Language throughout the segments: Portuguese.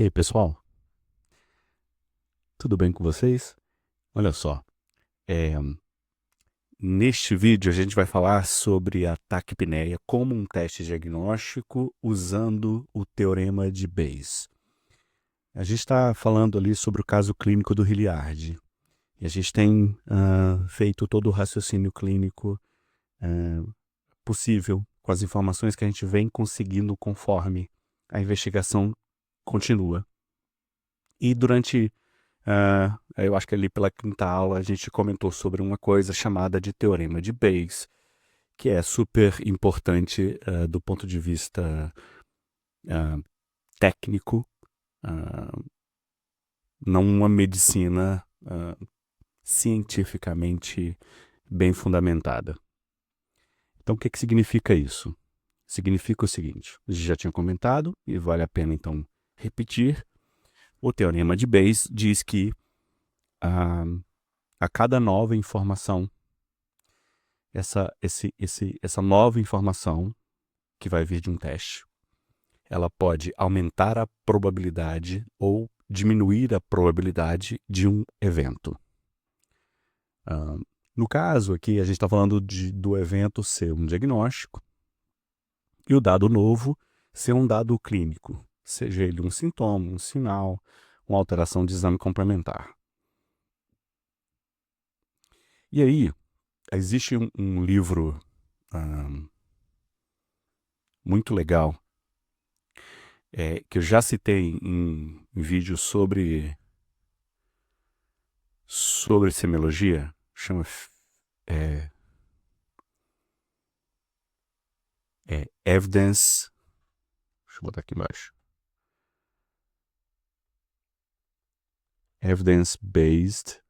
E aí, pessoal, tudo bem com vocês? Olha só, é, neste vídeo a gente vai falar sobre a taquipneia como um teste diagnóstico usando o teorema de Bayes. A gente está falando ali sobre o caso clínico do Hilliard e a gente tem feito todo o raciocínio clínico possível com as informações que a gente vem conseguindo conforme a investigação continua. E durante eu acho que ali pela quinta aula a gente comentou sobre uma coisa chamada de teorema de Bayes, que é super importante do ponto de vista técnico, não uma medicina cientificamente bem fundamentada. Então, o que significa isso? Significa o seguinte, a gente já tinha comentado, e vale a pena então repetir, o teorema de Bayes diz que a cada nova informação, essa nova informação que vai vir de um teste, ela pode aumentar a probabilidade ou diminuir a probabilidade de um evento. No caso aqui, a gente está falando do evento ser um diagnóstico e o dado novo ser um dado clínico, seja ele um sintoma, um sinal, uma alteração de exame complementar. E aí, existe um livro muito legal que eu já citei em vídeos sobre semiologia, chama Evidence, deixa eu botar aqui embaixo, Evidence-Based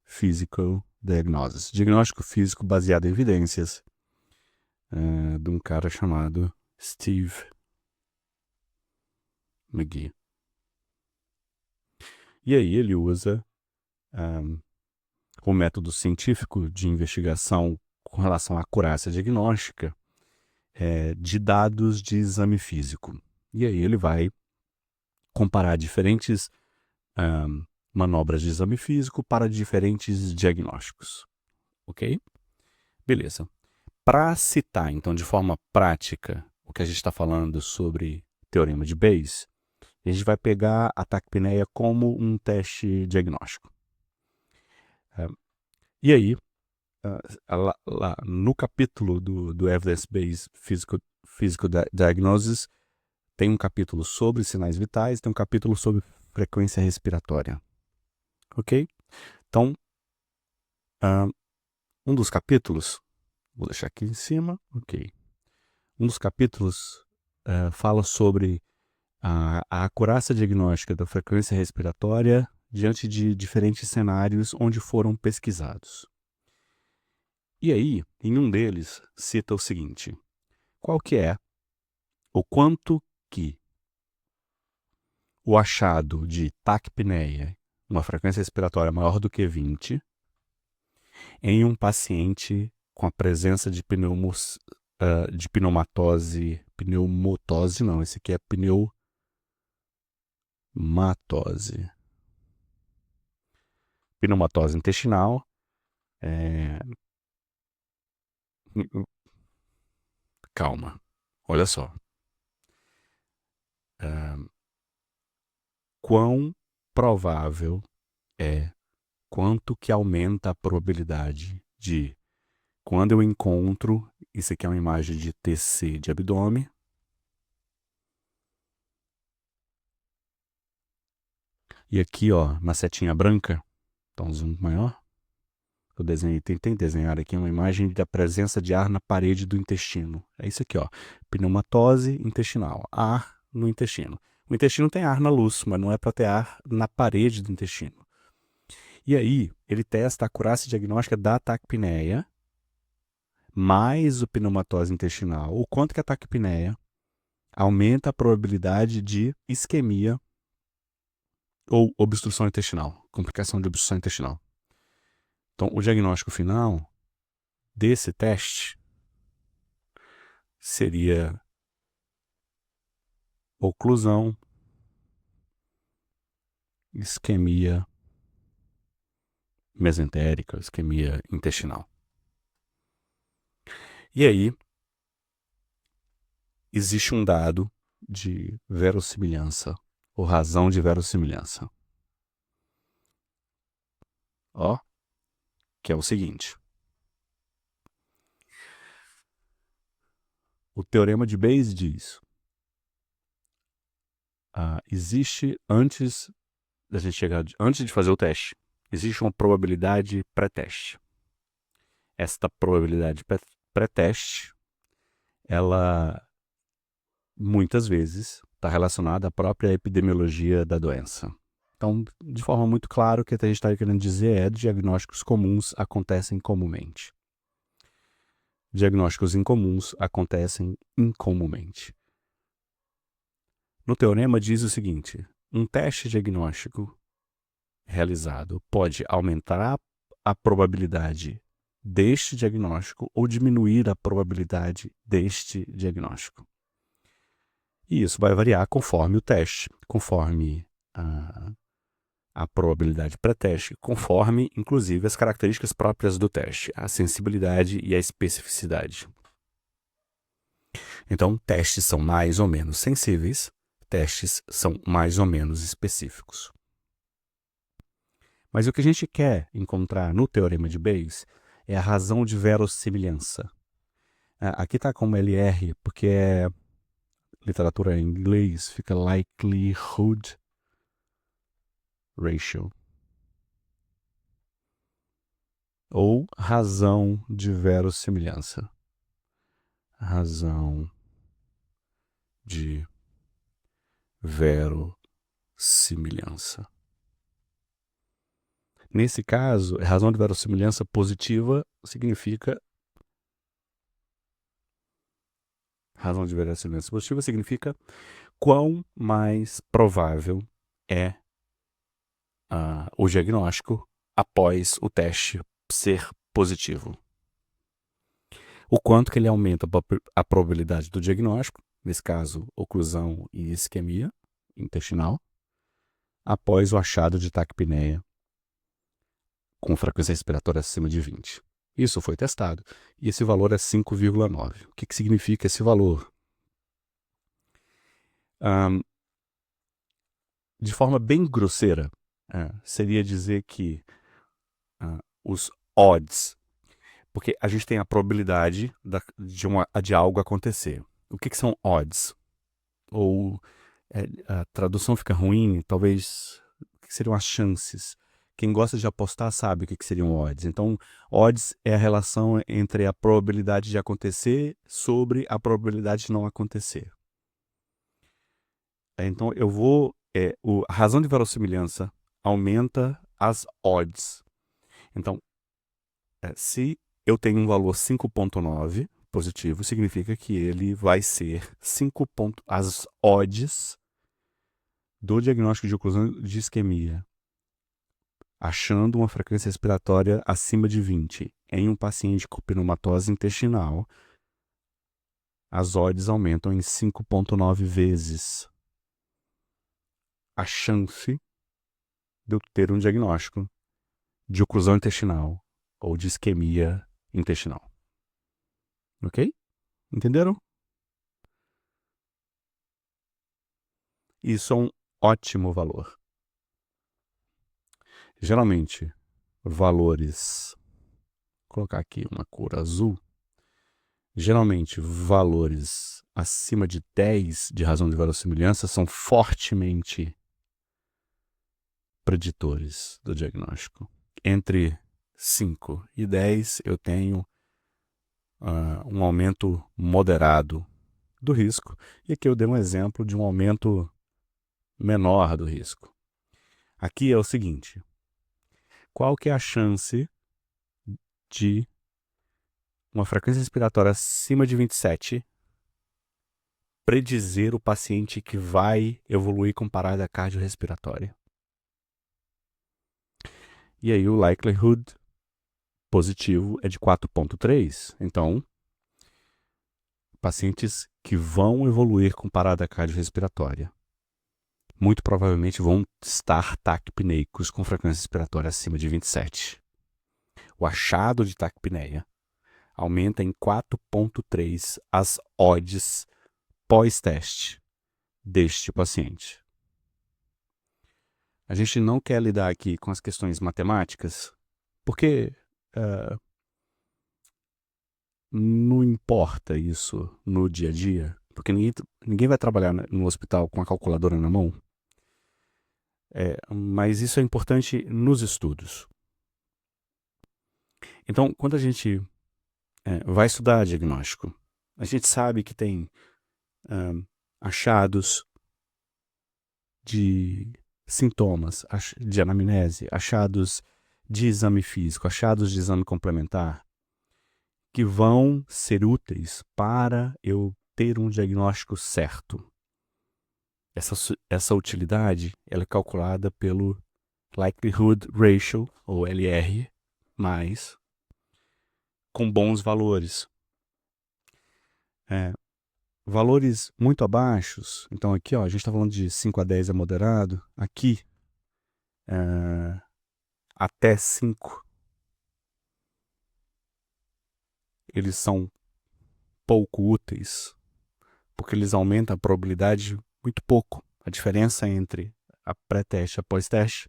Physical Diagnosis, diagnóstico físico baseado em evidências, de um cara chamado Steve McGee. E aí ele usa o método científico de investigação com relação à acurácia diagnóstica de dados de exame físico. E aí ele vai comparar diferentes manobras de exame físico para diferentes diagnósticos. Ok? Beleza. Para citar, então, de forma prática, o que a gente está falando sobre teorema de Bayes, a gente vai pegar a taquipneia como um teste diagnóstico. E aí, lá no capítulo do Evidence-Based Physical Diagnosis, tem um capítulo sobre sinais vitais, tem um capítulo sobre frequência respiratória. Ok? Então, um dos capítulos, vou deixar aqui em cima, ok. Um dos capítulos fala sobre a acurácia diagnóstica da frequência respiratória diante de diferentes cenários onde foram pesquisados. E aí, em um deles, cita o seguinte: qual que é o quanto que o achado de taquipneia, uma frequência respiratória maior do que 20, em um paciente com a presença de pneumotose não, esse aqui é pneumatose. Pneumatose intestinal, calma, olha só. Quão provável é, quanto que aumenta a probabilidade de, quando eu encontro, isso aqui é uma imagem de TC de abdômen, e aqui, ó, na setinha branca, tá um zoom maior, eu tentei desenhar aqui uma imagem da presença de ar na parede do intestino. É isso aqui, ó, pneumatose intestinal, ar no intestino. O intestino tem ar na luz, mas não é para ter ar na parede do intestino. E aí, ele testa a acurácia diagnóstica da taquipneia mais o pneumatose intestinal. O quanto que a taquipneia aumenta a probabilidade de isquemia ou obstrução intestinal, complicação de obstrução intestinal. Então, o diagnóstico final desse teste seria oclusão isquemia mesentérica, isquemia intestinal. E aí, existe um dado de verossimilhança, ou razão de verossimilhança. Ó, que é o seguinte. O teorema de Bayes diz, existe antes da gente chegar, antes de fazer o teste, existe uma probabilidade pré-teste. Esta probabilidade pré-teste, ela muitas vezes está relacionada à própria epidemiologia da doença. Então, de forma muito clara, o que a gente está querendo dizer é que diagnósticos comuns acontecem comumente. Diagnósticos incomuns acontecem incomumente. No teorema diz o seguinte, um teste diagnóstico realizado pode aumentar a probabilidade deste diagnóstico ou diminuir a probabilidade deste diagnóstico. E isso vai variar conforme o teste, conforme a probabilidade pré-teste, conforme, inclusive, as características próprias do teste, a sensibilidade e a especificidade. Então, testes são mais ou menos sensíveis, testes são mais ou menos específicos. Mas o que a gente quer encontrar no teorema de Bayes é a razão de verossimilhança. Aqui está como LR, porque é literatura em inglês, fica likelihood ratio. Ou razão de verossimilhança. Razão de verossimilhança. Nesse caso, razão de verossimilhança positiva significa quão mais provável é o diagnóstico após o teste ser positivo. O quanto que ele aumenta a probabilidade do diagnóstico, nesse caso, oclusão e isquemia intestinal, após o achado de taquipneia com frequência respiratória acima de 20. Isso foi testado, e esse valor é 5,9. O que significa esse valor? De forma bem grosseira, seria dizer que os odds, porque a gente tem a probabilidade de algo acontecer. O que são odds? Ou a tradução fica ruim, talvez, o que seriam as chances? Quem gosta de apostar sabe o que seriam odds. Então, odds é a relação entre a probabilidade de acontecer sobre a probabilidade de não acontecer. Então, a razão de verossimilhança aumenta as odds. Então, se eu tenho um valor 5,9 positivo, significa que ele vai ser as odds do diagnóstico de oclusão de isquemia, achando uma frequência respiratória acima de 20 em um paciente com pneumatose intestinal, as odds aumentam em 5,9 vezes a chance de eu ter um diagnóstico de oclusão intestinal ou de isquemia intestinal. Ok? Entenderam? Isso é um ótimo valor. Geralmente, valores, vou colocar aqui uma cor azul, geralmente valores acima de 10 de razão de verossimilhança são fortemente preditores do diagnóstico. Entre 5 e 10 eu tenho um aumento moderado do risco, e aqui eu dei um exemplo de um aumento menor do risco. Aqui é o seguinte, qual que é a chance de uma frequência respiratória acima de 27 predizer o paciente que vai evoluir com parada cardiorrespiratória? E aí o likelihood positivo é de 4,3. Então, pacientes que vão evoluir com parada cardiorrespiratória muito provavelmente vão estar taquipneicos com frequência respiratória acima de 27. O achado de taquipneia aumenta em 4,3 as odds pós-teste deste paciente. A gente não quer lidar aqui com as questões matemáticas, porque não importa isso no dia a dia, porque ninguém vai trabalhar no hospital com a calculadora na mão. Mas isso é importante nos estudos. Então, quando a gente vai estudar diagnóstico, a gente sabe que tem achados de sintomas, de anamnese, achados de exame físico, achados de exame complementar, que vão ser úteis para eu ter um diagnóstico certo. Essa utilidade ela é calculada pelo Likelihood Ratio, ou LR, com bons valores. Valores muito abaixos, então aqui ó, a gente está falando de 5 a 10 é moderado, aqui até 5 eles são pouco úteis, porque eles aumentam a probabilidade muito pouco. A diferença entre a pré-teste e a pós-teste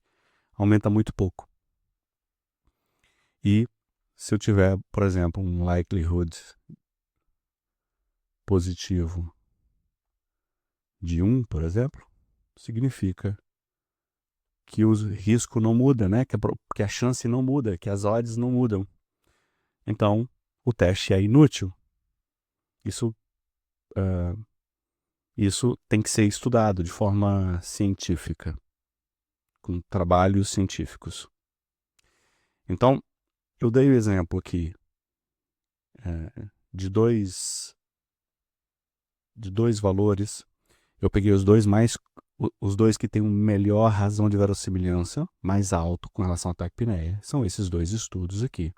aumenta muito pouco. E se eu tiver, por exemplo, um likelihood positivo de 1, por exemplo, significa que o risco não muda, né? Que a chance não muda, que as odds não mudam. Então, o teste é inútil. Isso tem que ser estudado de forma científica, com trabalhos científicos. Então, eu dei o exemplo aqui de dois valores. Eu peguei os dois que têm uma melhor razão de verossimilhança, mais alto com relação à taquipneia. São esses dois estudos aqui.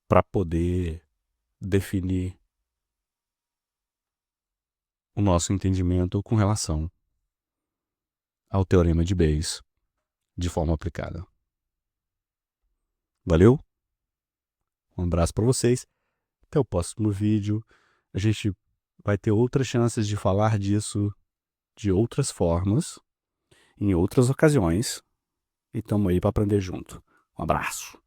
Para poder definir o nosso entendimento com relação ao teorema de Bayes de forma aplicada. Valeu? Um abraço para vocês. Até o próximo vídeo. A gente vai ter outras chances de falar disso de outras formas, em outras ocasiões. E estamos aí para aprender junto. Um abraço.